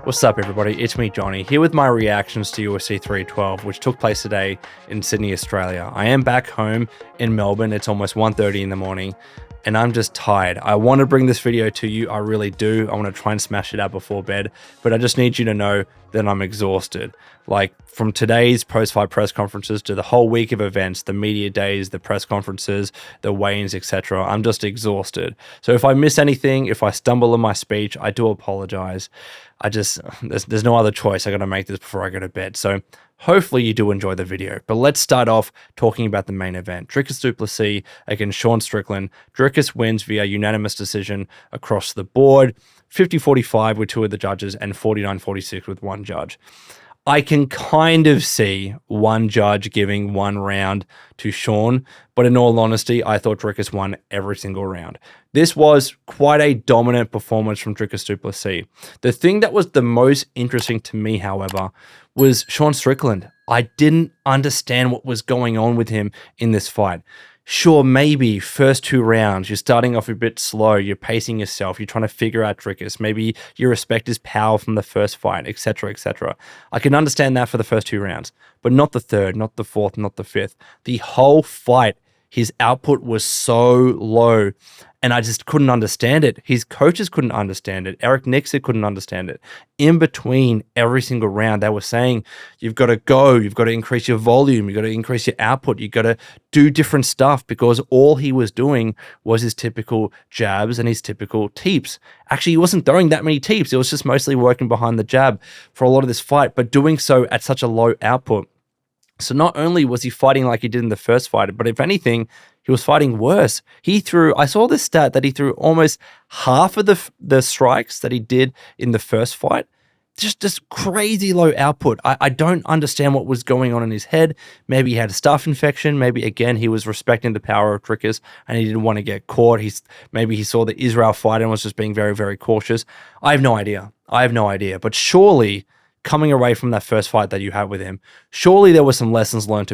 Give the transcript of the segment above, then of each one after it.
What's up, everybody? It's me, Johnny, here with my reactions to UFC 312, which took place today in Sydney, Australia. I am back home in Melbourne. It's almost 1:30 in the morning, and I'm just tired. I want to bring this video to you. I really do. I want to try and smash it out before bed, but I just need you to know that I'm exhausted. Like, from today's post-fight press conferences to the whole week of events, the media days, the press conferences, the weigh-ins, etc. I'm just exhausted. So if I miss anything, if I stumble in my speech, I do apologize. There's no other choice. I got to make this before I go to bed. So hopefully you do enjoy the video. But let's start off talking about the main event. Dricus Du Plessis against Sean Strickland. Dricus wins via unanimous decision across the board. 50-45 with two of the judges and 49-46 with one judge. I can kind of see one judge giving one round to Sean, but in all honesty, I thought Dricus won every single round. This was quite a dominant performance from Dricus Du Plessis. The thing that was the most interesting to me, however, was Sean Strickland. I didn't understand what was going on with him in this fight. Sure, maybe first two rounds, you're starting off a bit slow, you're pacing yourself, you're trying to figure out Dricus. Maybe you respect his power from the first fight, etc., etc. I can understand that for the first two rounds, but not the third, not the fourth, not the fifth. The whole fight, his output was so low, and I just couldn't understand it. His coaches couldn't understand it. Eric Nixon couldn't understand it. In between every single round, they were saying, you've got to go, you've got to increase your volume, you've got to increase your output, you've got to do different stuff, because all he was doing was his typical jabs and his typical teeps. Actually, he wasn't throwing that many teeps. It was just mostly working behind the jab for a lot of this fight, but doing so at such a low output. So not only was he fighting like he did in the first fight, but if anything, he was fighting worse. I saw this stat that he threw almost half of the strikes that he did in the first fight. Just crazy low output. I don't understand what was going on in his head. Maybe he had a staph infection. Maybe, again, he was respecting the power of Dricus and he didn't want to get caught. Maybe he saw the Israel fight and was just being very, very cautious. I have no idea. But surely, coming away from that first fight that you had with him, surely there were some lessons learned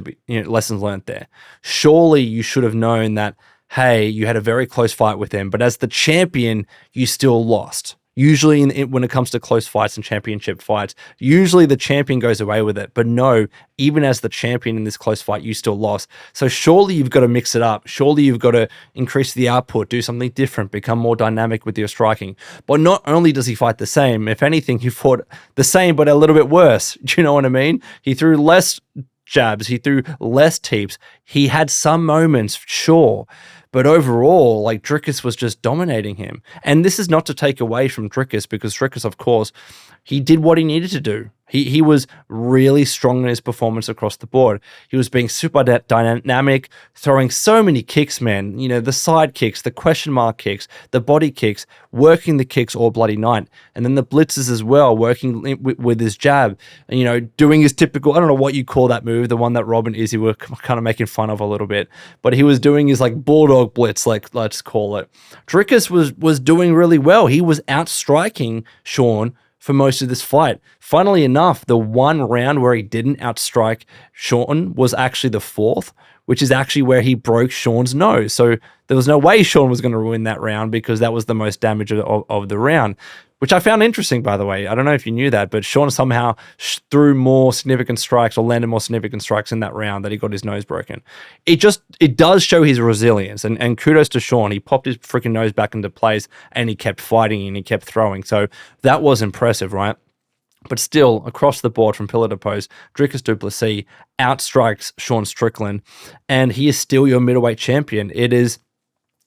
there. Surely you should have known that, hey, you had a very close fight with him, but as the champion, you still lost. Usually when it comes to close fights and championship fights, usually the champion goes away with it. But no, even as the champion in this close fight, you still lost. So surely you've got to mix it up. Surely you've got to increase the output, do something different, become more dynamic with your striking. But not only does he fight the same, if anything, he fought the same, but a little bit worse. Do you know what I mean? He threw less jabs. He threw less teeps. He had some moments, sure. But overall, like, Dricus was just dominating him. And this is not to take away from Dricus, because Dricus, of course, he did what he needed to do. He was really strong in his performance across the board. He was being super dynamic, throwing so many kicks, man. You know, the side kicks, the question mark kicks, the body kicks, working the kicks all bloody night. And then the blitzes as well, working with his jab, and, you know, doing his typical, I don't know what you call that move, the one that Rob and Izzy were kind of making fun of a little bit. But he was doing his, like, bulldog blitz, like, let's call it. Dricus was doing really well. He was outstriking Sean for most of this fight. Funnily enough, the one round where he didn't outstrike Sean was actually the fourth, which is actually where he broke Sean's nose. So there was no way Sean was going to win that round, because that was the most damage of the round, which I found interesting, by the way. I don't know if you knew that, but Sean somehow threw more significant strikes, or landed more significant strikes in that round, that he got his nose broken. It does show his resilience, and kudos to Sean. He popped his freaking nose back into place, and he kept fighting, and he kept throwing. So that was impressive, right? But still, across the board from pillar to post, Dricus Du Plessis outstrikes Sean Strickland, and he is still your middleweight champion. It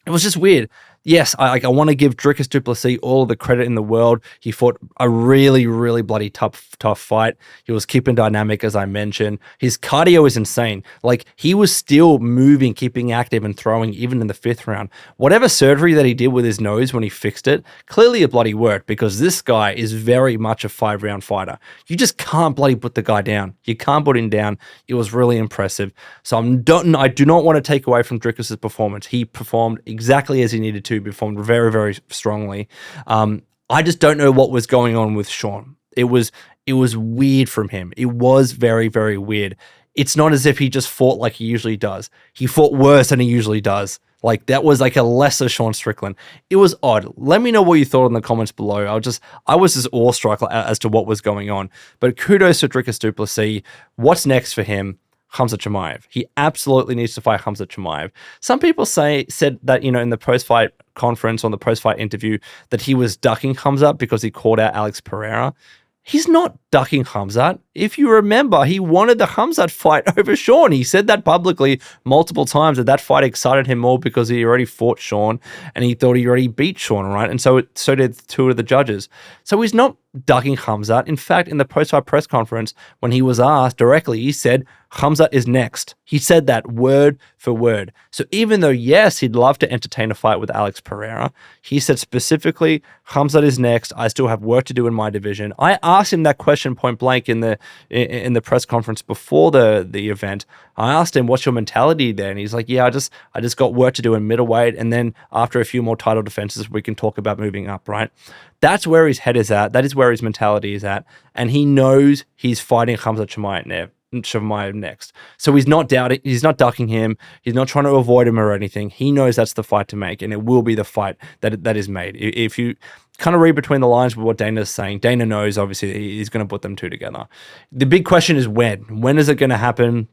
was just weird. Yes, I want to give Dricus Du Plessis all the credit in the world. He fought a really, really bloody tough fight. He was keeping dynamic, as I mentioned. His cardio is insane. Like, he was still moving, keeping active and throwing even in the fifth round. Whatever surgery that he did with his nose when he fixed it, clearly it bloody worked, because this guy is very much a 5-round fighter. You just can't bloody put the guy down. You can't put him down. It was really impressive. So I do not want to take away from Dricus's performance. He performed exactly as he needed to, performed very, very strongly. I just don't know what was going on with Sean. It was weird from him. It was very, very weird. it's not as if he just fought like he usually does. He fought worse than he usually does. Like, that was like a lesser Sean Strickland. It was odd. Let me know what you thought in the comments below. I was just awestruck as to what was going on. But kudos to Dricus Du Plessis. What's next for him? Khamzat Chimaev. He absolutely needs to fight Khamzat Chimaev. Some people said that, in the post-fight conference, on the post-fight interview, that he was ducking Khamzat because he called out Alex Pereira. He's not ducking Khamzat. If you remember, he wanted the Khamzat fight over Sean. He said that publicly multiple times, that fight excited him more because he already fought Sean and he thought he already beat Sean, right? And so did two of the judges. So he's not ducking Khamzat. In fact, in the post-fight press conference, when he was asked directly, he said, Khamzat is next. He said that word for word. So even though, yes, he'd love to entertain a fight with Alex Pereira, he said specifically, Khamzat is next. I still have work to do in my division. I asked him that question point blank in the press conference before the event. I asked him, what's your mentality there? And he's like, yeah, I just got work to do in middleweight. And then after a few more title defenses, we can talk about moving up, right? That's where his head is at. That is where his mentality is at. And he knows he's fighting Khamzat Chimaev next. So he's not doubting, he's not ducking him, he's not trying to avoid him or anything. He knows that's the fight to make, and it will be the fight that is made. If you kind of read between the lines with what Dana is saying, Dana knows obviously he's going to put them two together. The big question is when. When is it going to happen?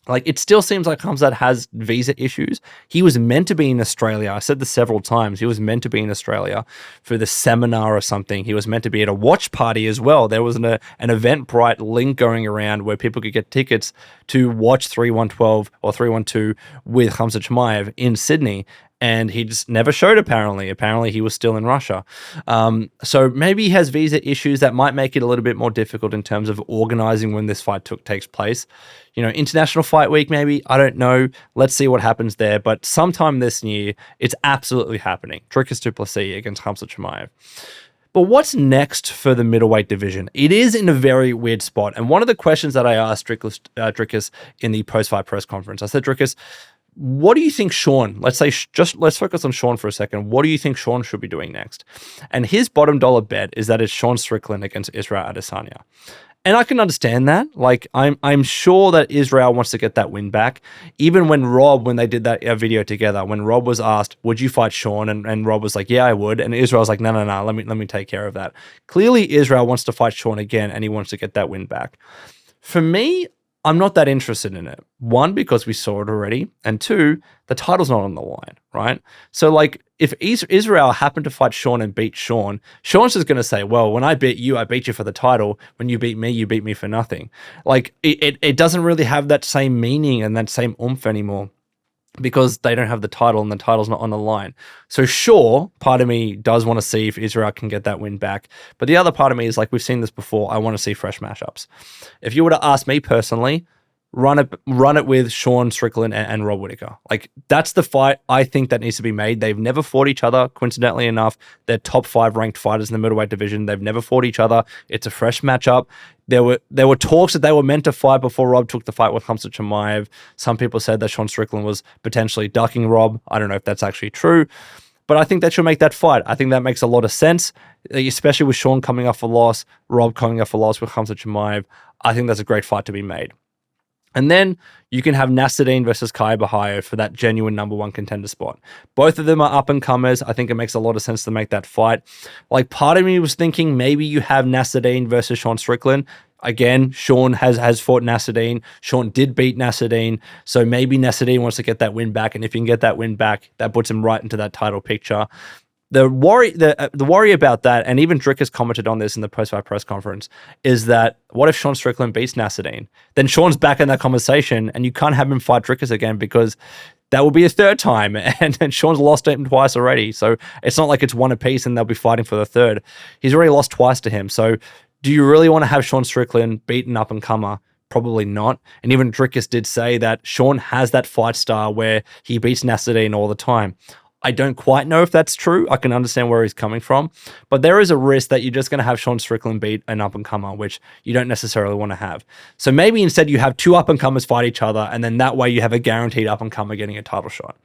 Like, it still seems like Khamzat has visa issues. He was meant to be in Australia. I said this several times. He was meant to be in Australia for the seminar or something. He was meant to be at a watch party as well. There was an Eventbrite link going around where people could get tickets to watch 3112 or 312 with Khamzat Chimaev in Sydney. And he just never showed, apparently. Apparently, he was still in Russia. So maybe he has visa issues that might make it a little bit more difficult in terms of organizing when this fight takes place. International Fight Week, maybe. I don't know. Let's see what happens there. But sometime this year, it's absolutely happening. Dricus Du Plessis against Khamzat Chimaev. But what's next for the middleweight division? It is in a very weird spot. And one of the questions that I asked Dricus in the post-fight press conference, I said, Dricus, what do you think Sean, let's focus on Sean for a second. What do you think Sean should be doing next? And his bottom dollar bet is that it's Sean Strickland against Israel Adesanya. And I can understand that. Like, I'm sure that Israel wants to get that win back. Even when they did that video together, when Rob was asked, would you fight Sean? And Rob was like, yeah, I would. And Israel's like, no, let me take care of that. Clearly, Israel wants to fight Sean again, and he wants to get that win back. For me, I'm not that interested in it. One, because we saw it already. And two, the title's not on the line, right? So, like, if Israel happened to fight Sean and beat Sean, Sean's just going to say, well, when I beat you for the title. When you beat me for nothing. Like, it doesn't really have that same meaning and that same oomph anymore, because they don't have the title and the title's not on the line. So sure, part of me does want to see if Israel can get that win back. But the other part of me is like, we've seen this before. I want to see fresh matchups. If you were to ask me personally, run it with Sean Strickland and Rob Whittaker. Like, that's the fight I think that needs to be made. They've never fought each other, coincidentally enough. They're top 5 ranked fighters in the middleweight division. They've never fought each other. It's a fresh matchup. There were talks that they were meant to fight before Rob took the fight with Khamzat Chimaev. Some people said that Sean Strickland was potentially ducking Rob. I don't know if that's actually true, but I think that should make that fight. I think that makes a lot of sense, especially with Sean coming off a loss, Rob coming off a loss with Khamzat Chimaev. I think that's a great fight to be made. And then you can have Nasruddin versus Kai Bahayo for that genuine number 1 contender spot. Both of them are up-and-comers. I think it makes a lot of sense to make that fight. Like, part of me was thinking maybe you have Nasruddin versus Sean Strickland. Again, Sean has fought Nasruddin. Sean did beat Nasruddin. So maybe Nasruddin wants to get that win back. And if he can get that win back, that puts him right into that title picture. The worry about that, and even Dricus commented on this in the post-fight press conference, is that what if Sean Strickland beats Nasruddin? Then Sean's back in that conversation, and you can't have him fight Dricus again, because that will be a third time, and Sean's lost him twice already. So it's not like it's one apiece and they'll be fighting for the third. He's already lost twice to him. So do you really want to have Sean Strickland beat an up-and-comer? Probably not. And even Dricus did say that Sean has that fight style where he beats Nasruddin all the time. I don't quite know if that's true. I can understand where he's coming from, but there is a risk that you're just going to have Sean Strickland beat an up-and-comer, which you don't necessarily want to have. So maybe instead you have two up-and-comers fight each other, and then that way you have a guaranteed up-and-comer getting a title shot,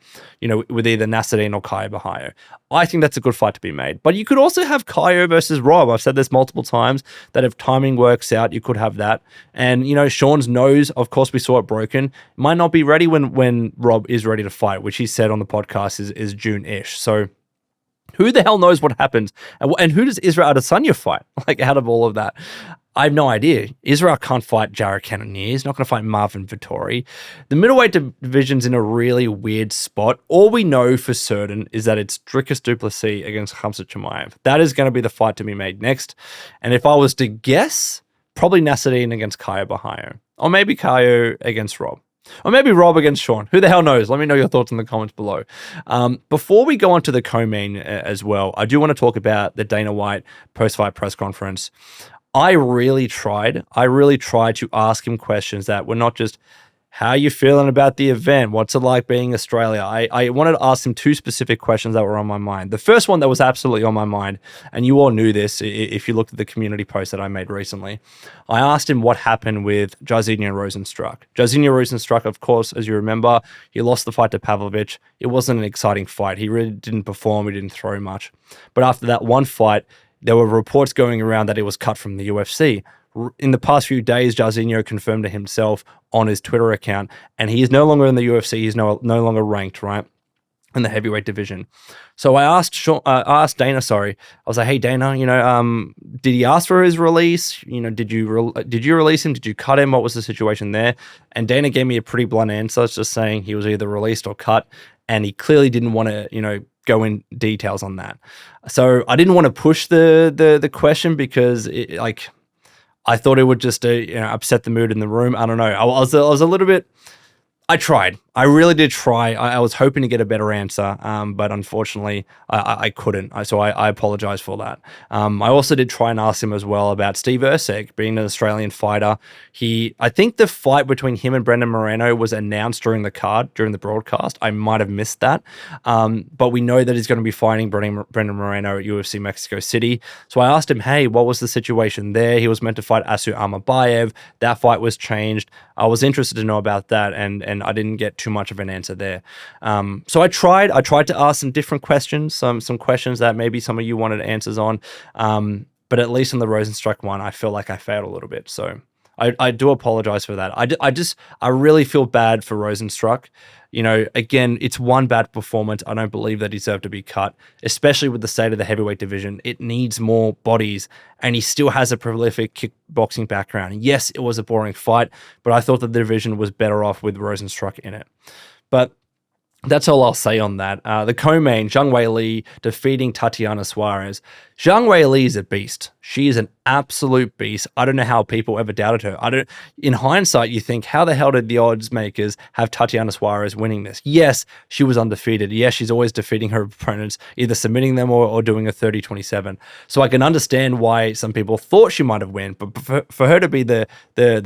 with either Nasruddin or Caio Borralho. I think that's a good fight to be made. But you could also have Caio versus Rob. I've said this multiple times, that if timing works out, you could have that. And, Sean's nose, of course, we saw it broken, might not be ready when Rob is ready to fight, which he said on the podcast is June-ish. So who the hell knows what happens? And who does Israel Adesanya fight? Out of all of that? I have no idea. Israel can't fight Jared Cannonier. He's not going to fight Marvin Vettori. The middleweight division's in a really weird spot. All we know for certain is that it's Dricus Du Plessis against Khamzat Chimaev. That is going to be the fight to be made next. And if I was to guess, probably Nasruddin against Caio Borralho. Or maybe Caio against Rob. Or maybe Rob against Sean. Who the hell knows? Let me know your thoughts in the comments below. Before we go on to the co-main as well, I do want to talk about the Dana White post-fight press conference. I really tried to ask him questions that were not just, how are you feeling about the event? What's it like being Australia? I wanted to ask him two specific questions that were on my mind. The first one that was absolutely on my mind, and you all knew this if you looked at the community post that I made recently, I asked him what happened with Jairzinho Rozenstruik. Jairzinho Rozenstruik, of course, as you remember, he lost the fight to Pavlovich. It wasn't an exciting fight. He really didn't perform. He didn't throw much. But after that one fight, there were reports going around that he was cut from the UFC. In the past few days, Jairzinho confirmed to himself on his Twitter account, and he is no longer in the UFC. He's no longer ranked, right, in the heavyweight division. So I asked Dana, I was like, hey, Dana, did he ask for his release? Did you release him? Did you cut him? What was the situation there? And Dana gave me a pretty blunt answer. It's just saying he was either released or cut, and he clearly didn't want to, go in details on that. So I didn't want to push the question because I thought it would just upset the mood in the room. I don't know. I was a little bit. I tried. I really did try. I was hoping to get a better answer, but unfortunately, I couldn't. So I apologize for that. I also did try and ask him as well about Steve Erceg being an Australian fighter. I think the fight between him and Brendan Moreno was announced during the broadcast. I might have missed that, but we know that he's going to be fighting Brendan Moreno at UFC Mexico City. So I asked him, hey, what was the situation there? He was meant to fight Asu Amabayev. That fight was changed. I was interested to know about that, and I didn't get too much of an answer there. So I tried to ask some different questions, some questions that maybe some of you wanted answers on. But at least on the Rozenstruik one, I feel like I failed a little bit. So I do apologize for that. I really feel bad for Rozenstruik. Again, it's one bad performance. I don't believe that he deserved to be cut, especially with the state of the heavyweight division. It needs more bodies, and he still has a prolific kickboxing background. Yes, it was a boring fight, but I thought that the division was better off with Rozenstruik in it. But that's all I'll say on that. The co-main, Zhang Weili defeating Tatiana Suarez. Zhang Weili is a beast. She is an absolute beast. I don't know how people ever doubted her. In hindsight, you think, how the hell did the odds makers have Tatiana Suarez winning this? Yes, she was undefeated. Yes, she's always defeating her opponents, either submitting them or doing a 30-27. So I can understand why some people thought she might have won, but for her to be the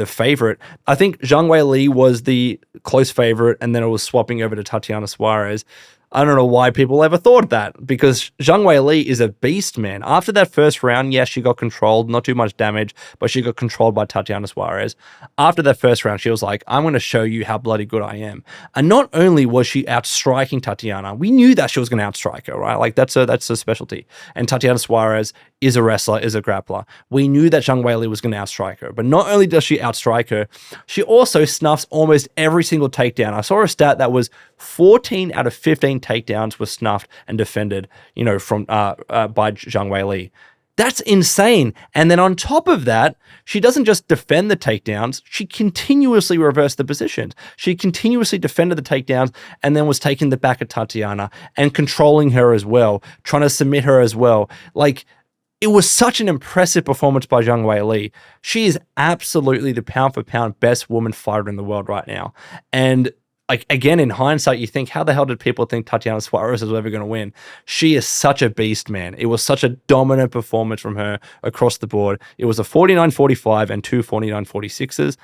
favorite, I think Zhang Weili was the close favorite, and then it was swapping over to Tatiana Suarez. I don't know why people ever thought that, because Zhang Weili is a beast, man. After that first round, yes, she got controlled, not too much damage, but she got controlled by Tatiana Suarez. After that first round, she was like, I'm going to show you how bloody good I am. And not only was she outstriking Tatiana, we knew that she was going to outstrike her, right? That's her specialty. And Tatiana Suarez is a wrestler, is a grappler. We knew that Zhang Weili was going to outstrike her. But not only does she outstrike her, she also snuffs almost every single takedown. I saw a stat that was 14 out of 15 takedowns were snuffed and defended, from by Zhang Weili. That's insane. And then on top of that, she doesn't just defend the takedowns, she continuously reversed the positions. She continuously defended the takedowns and then was taking the back of Tatiana and controlling her as well, trying to submit her as well. It was such an impressive performance by Zhang Weili. She is absolutely the pound-for-pound best woman fighter in the world right now. And again, in hindsight, you think, how the hell did people think Tatiana Suarez was ever going to win? She is such a beast, man. It was such a dominant performance from her across the board. It was a 49-45 and two 49-46s.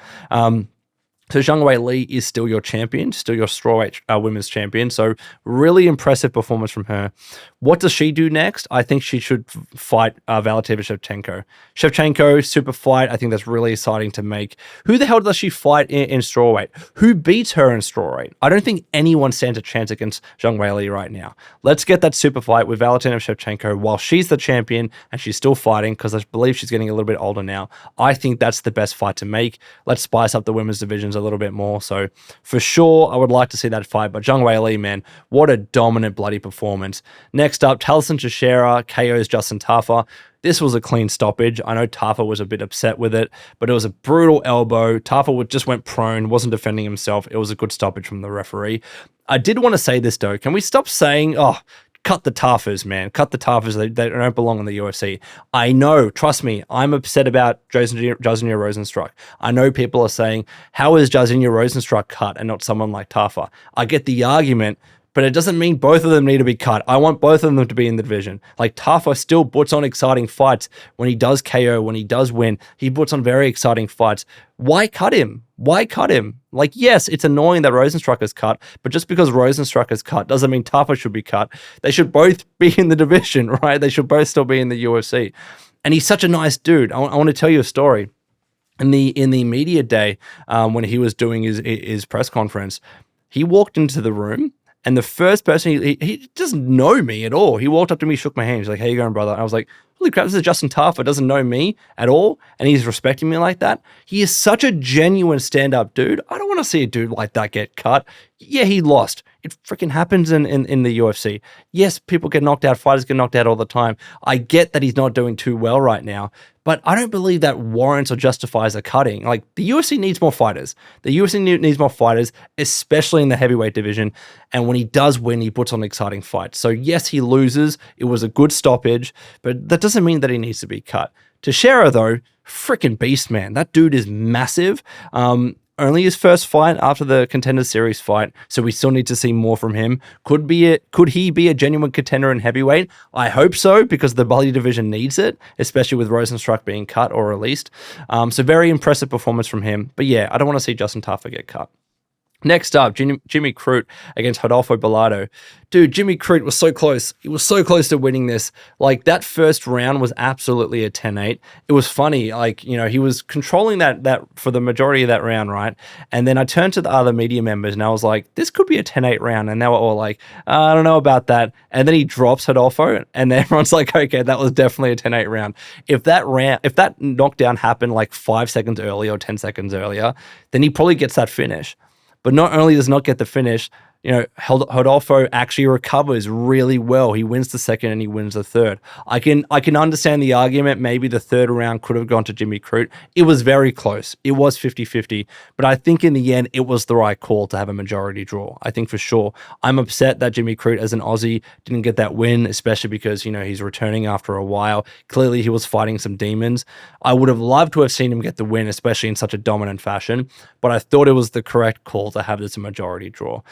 So Zhang Weili is still your champion, still your strawweight women's champion. So really impressive performance from her. What does she do next? I think she should fight Valentina Shevchenko. Shevchenko, super fight. I think that's really exciting to make. Who the hell does she fight in strawweight? Who beats her in strawweight? I don't think anyone stands a chance against Zhang Weili right now. Let's get that super fight with Valentina Shevchenko while she's the champion and she's still fighting, because I believe she's getting a little bit older now. I think that's the best fight to make. Let's spice up the women's divisions a little bit more. So for sure, I would like to see that fight. But Zhang Weili, man, what a dominant bloody performance. Next up, Tallison Teixeira KOs Justin Tafa. This was a clean stoppage. I know Tafa was a bit upset with it, but it was a brutal elbow. Tafa just went prone, wasn't defending himself. It was a good stoppage from the referee. I did want to say this, though. Can we stop saying, oh, cut the Tafas, man. Cut the Tafas. They don't belong in the UFC. I know, trust me, I'm upset about Jairzinho Rozenstruik. I know people are saying, how is Jairzinho Rozenstruik cut and not someone like Tafa? I get the argument, but it doesn't mean both of them need to be cut. I want both of them to be in the division. Like, Tafa still puts on exciting fights. When he does KO, when he does win, he puts on very exciting fights. Why cut him? Why cut him? Like, yes, it's annoying that Rozenstruik is cut, but just because Rozenstruik is cut doesn't mean Tafa should be cut. They should both be in the division, right? They should both still be in the UFC. And he's such a nice dude. I want to tell you a story. In the media day, when he was doing his press conference, he walked into the room, and the first person, he doesn't know me at all. He walked up to me, shook my hand. He's like, how you going, brother? And I was like, holy crap, this is Justin Tafa, doesn't know me at all, and he's respecting me like that. He is such a genuine stand-up dude. I don't want to see a dude like that get cut. Yeah, he lost. It freaking happens in the UFC. Yes, people get knocked out. Fighters get knocked out all the time. I get that he's not doing too well right now, but I don't believe that warrants or justifies a cutting. Like, the UFC needs more fighters. The UFC needs more fighters, especially in the heavyweight division. And when he does win, he puts on exciting fights. So yes, he loses. It was a good stoppage, but that doesn't mean that he needs to be cut. Teixeira, though, freaking beast, man. That dude is massive. Only his first fight after the Contender Series fight, so we still need to see more from him. Could he be a genuine contender in heavyweight? I hope so, because the bully division needs it, especially with Rozenstruik being cut or released. So very impressive performance from him. But yeah, I don't want to see Justin Tafa get cut. Next up, Jimmy Crute against Rodolfo Bellato. Dude, Jimmy Crute was so close. He was so close to winning this. Like, that first round was absolutely a 10-8. It was funny. Like, you know, he was controlling that for the majority of that round, right? And then I turned to the other media members and I was like, this could be a 10-8 round. And they were all like, I don't know about that. And then he drops Rodolfo and everyone's like, okay, that was definitely a 10-8 round. If that knockdown happened like 5 seconds earlier or 10 seconds earlier, then he probably gets that finish. But not only does not get the finish, you know, Rodolfo actually recovers really well. He wins the second and he wins the third. I can understand the argument. Maybe the third round could have gone to Jimmy Crute. It was very close. It was 50-50. But I think in the end, it was the right call to have a majority draw. I think for sure. I'm upset that Jimmy Crute, as an Aussie, didn't get that win, especially because, you know, he's returning after a while. Clearly, he was fighting some demons. I would have loved to have seen him get the win, especially in such a dominant fashion. But I thought it was the correct call to have this a majority draw.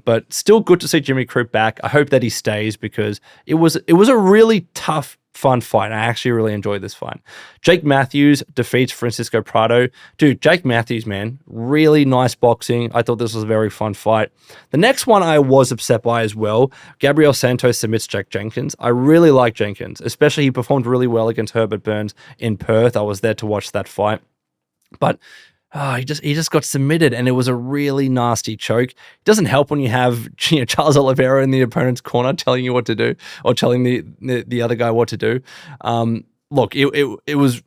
But still good to see Jimmy Crute back. I hope that he stays, because it was a really tough, fun fight. I actually really enjoyed this fight. Jake Matthews defeats Francisco Prado. Dude, Jake Matthews, man, really nice boxing. I thought this was a very fun fight. The next one I was upset by as well. Gabriel Santos submits Jack Jenkins. I really like Jenkins, especially he performed really well against Herbert Burns in Perth. I was there to watch that fight. But he just got submitted, and it was a really nasty choke. It doesn't help when you have, you know, Charles Oliveira in the opponent's corner telling you what to do, or telling the other guy what to do. Look, it was,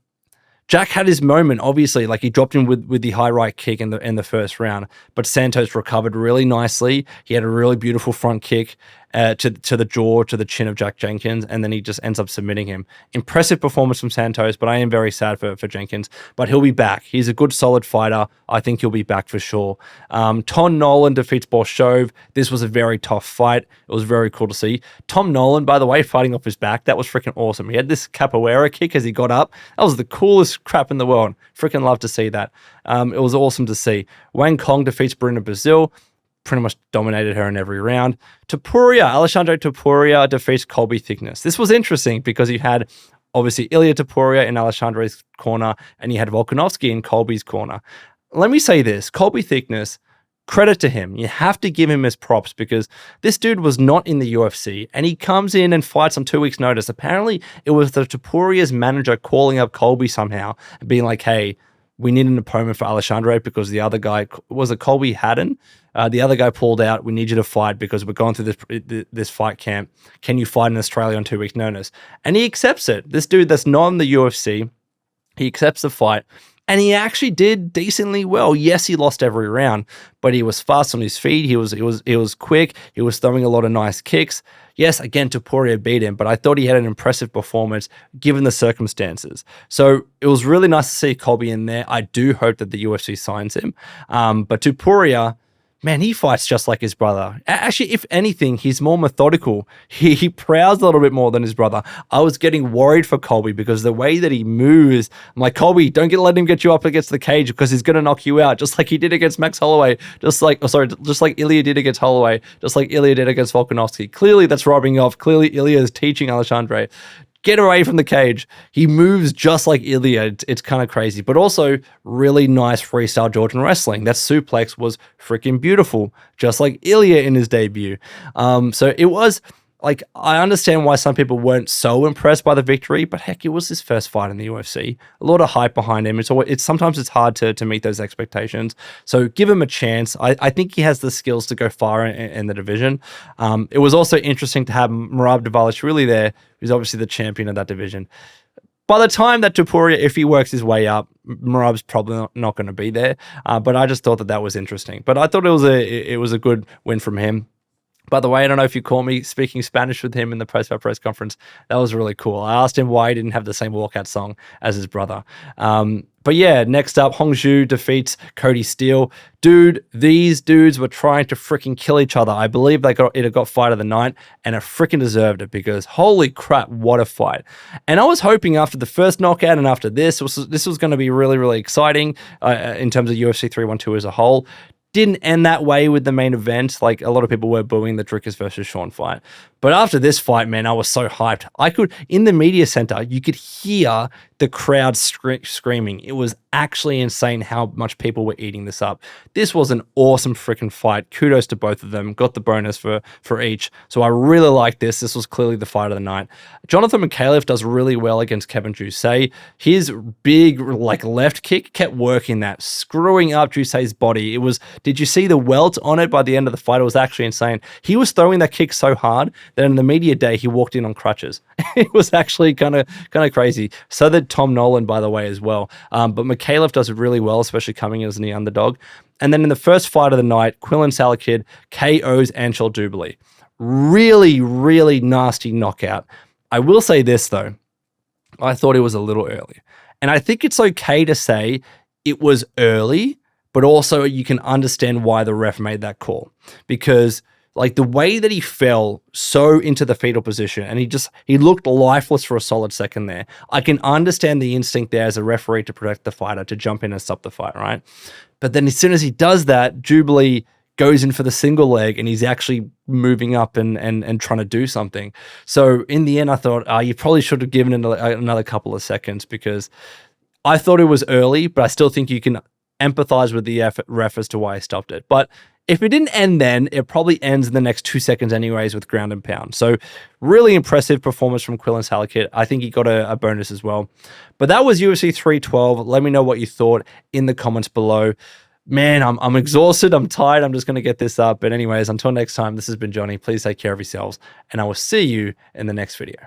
Jack had his moment, obviously. Like, he dropped him with the high right kick in the first round, but Santos recovered really nicely. He had a really beautiful front kick to the jaw, to the chin of Jack Jenkins, and then he just ends up submitting him. Impressive performance from Santos, but I am very sad for Jenkins. But he'll be back. He's a good, solid fighter. I think he'll be back for sure. Tom Nolan defeats Borshchev. This was a very tough fight. It was very cool to see. Tom Nolan, by the way, fighting off his back, that was freaking awesome. He had this capoeira kick as he got up. That was the coolest crap in the world. Freaking love to see that. It was awesome to see. Wang Cong defeats Bruna Brasil. Pretty much dominated her in every round. Aleksandre Topuria defeats Colby Thicknesse. This was interesting because you had, obviously, Ilia Topuria in Aleksandre's corner, and you had Volkanovski in Colby's corner. let me say this, Colby Thicknesse, credit to him. You have to give him his props because this dude was not in the UFC and he comes in and fights on 2 weeks' notice. Apparently, it was the Topuria's manager calling up Colby somehow and being like, hey, we need an opponent for Aleksandre because the other guy, was it Colby Haddon? The other guy pulled out, we need you to fight because we're going through this fight camp. Can you fight in Australia on 2 weeks' notice? And he accepts it. This dude that's not in the UFC, he accepts the fight. And he actually did decently well. Yes, he lost every round, but he was fast on his feet. He was quick. He was throwing a lot of nice kicks. Yes, again, Topuria beat him, but I thought he had an impressive performance given the circumstances. So it was really nice to see Colby in there. I do hope that the UFC signs him. But Topuria, man, he fights just like his brother. Actually, if anything, he's more methodical. He prowls a little bit more than his brother. I was getting worried for Colby because the way that he moves, I'm like, Colby, don't let him get you up against the cage because he's going to knock you out, just like he did against Max Holloway, just like Ilya did against Holloway, just like Ilya did against Volkanovski. Clearly, that's rubbing off. Clearly, Ilya is teaching Aleksandre. Get away from the cage. He moves just like Ilya. It's kind of crazy, but also really nice freestyle Georgian wrestling. That suplex was freaking beautiful, just like Ilya in his debut. So it was like, I understand why some people weren't so impressed by the victory, but heck, it was his first fight in the UFC. A lot of hype behind him. Sometimes it's hard to meet those expectations. So give him a chance. I think he has the skills to go far in the division. It was also interesting to have Merab Dvalishvili there, who's obviously the champion of that division. By the time that Topuria, if he works his way up, Merab's probably not going to be there. But I just thought that was interesting. But I thought it was a good win from him. By the way, I don't know if you caught me speaking Spanish with him in the post-fight press conference. That was really cool. I asked him why he didn't have the same walkout song as his brother. But yeah, next up, Rongzhu defeats Kody Steele. Dude, these dudes were trying to freaking kill each other. I believe it got fight of the night, and it freaking deserved it because holy crap, what a fight. And I was hoping after the first knockout and after this was going to be really, really exciting in terms of UFC 312 as a whole. Didn't end that way with the main event. Like, a lot of people were booing the Dricus versus Sean fight. But after this fight, man, I was so hyped. In the media center, you could hear the crowd screaming. It was actually insane how much people were eating this up. This was an awesome freaking fight. Kudos to both of them. Got the bonus for each. So I really like this. This was clearly the fight of the night. Jonathan Micallef does really well against Kevin Jousset. His big left kick kept working that, screwing up Jousset's body. Did you see the welt on it by the end of the fight? It was actually insane. He was throwing that kick so hard that in the media day, he walked in on crutches. It was actually kind of crazy. So did Tom Nolan, by the way, as well. But Micallef does it really well, especially coming as the underdog. And then in the first fight of the night, Quillan Salakid KOs Anshul Dubali. Really, really nasty knockout. I will say this, though. I thought it was a little early. And I think it's okay to say it was early, but also you can understand why the ref made that call. Because the way that he fell so into the fetal position and he looked lifeless for a solid second there. I can understand the instinct there as a referee to protect the fighter, to jump in and stop the fight, right? But then as soon as he does that, Dubali goes in for the single leg and he's actually moving up and trying to do something. So in the end, I thought, you probably should have given it another couple of seconds because I thought it was early, but I still think you can empathize with the ref as to why he stopped it. But if it didn't end then, it probably ends in the next 2 seconds anyways with ground and pound. So really impressive performance from Quillan Salakid. I think he got a bonus as well. But that was UFC 312. Let me know what you thought in the comments below. Man, I'm exhausted. I'm tired. I'm just going to get this up. But anyways, until next time, this has been Johnny. Please take care of yourselves. And I will see you in the next video.